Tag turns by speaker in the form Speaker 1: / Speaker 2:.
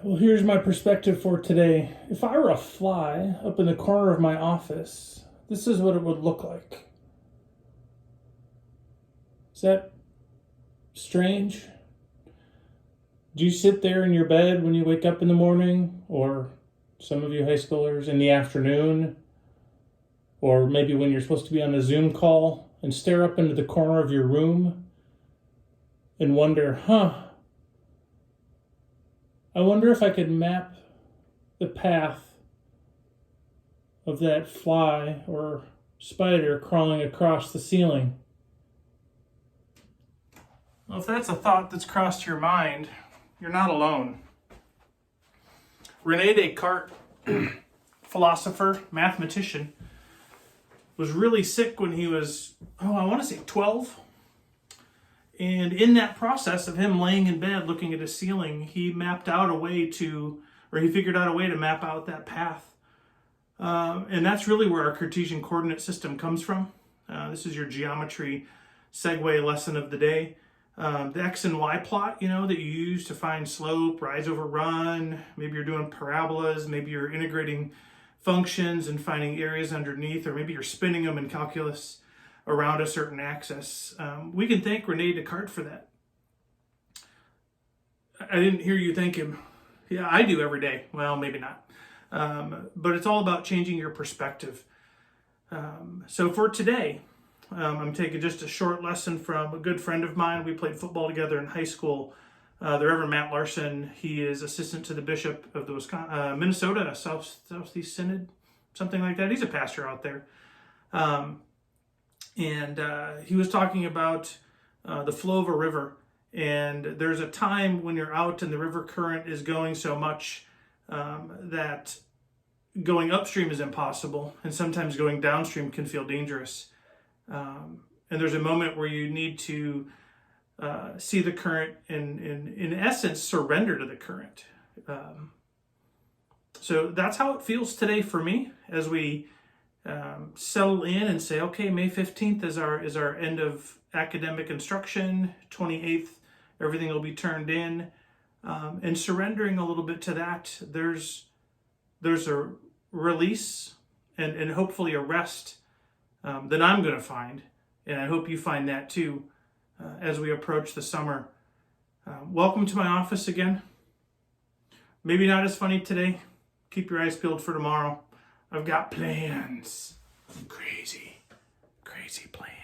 Speaker 1: Well, here's my perspective for today. If I were a fly up in the corner of my office, this is what it would look like. Is that strange? Do you sit there in your bed when you wake up in the morning, or some of you high schoolers in the afternoon, or maybe when you're supposed to be on a Zoom call, and stare up into the corner of your room and wonder, I wonder if I could map the path of that fly or spider crawling across the ceiling? Well, if that's a thought that's crossed your mind, you're not alone. René Descartes, philosopher, mathematician, was really sick when he was, I want to say 12. And in that process of him laying in bed looking at his ceiling, he figured out a way to map out that path. And that's really where our Cartesian coordinate system comes from. This is your geometry segue lesson of the day. The X and Y plot, that you use to find slope, rise over run. Maybe you're doing parabolas. Maybe you're integrating functions and finding areas underneath, or maybe you're spinning them in calculus around a certain axis. We can thank René Descartes for that. I didn't hear you thank him. Yeah, I do every day. Well, maybe not. But it's all about changing your perspective. So for today, I'm taking just a short lesson from a good friend of mine. We played football together in high school. The Reverend Matt Larson. He is assistant to the Bishop of the Minnesota Southeast Synod, something like that. He's a pastor out there. And he was talking about the flow of a river. And there's a time when you're out and the river current is going so much that going upstream is impossible. And sometimes going downstream can feel dangerous. And there's a moment where you need to see the current and, in essence, surrender to the current. So that's how it feels today for me as we settle in and say, okay, May 15th is our end of academic instruction. 28th, everything will be turned in, and surrendering a little bit to that. There's a release and hopefully a rest that I'm going to find, and I hope you find that too as we approach the summer. Welcome to my office again. Maybe not as funny today. Keep your eyes peeled for tomorrow. I've got plans. Crazy plans.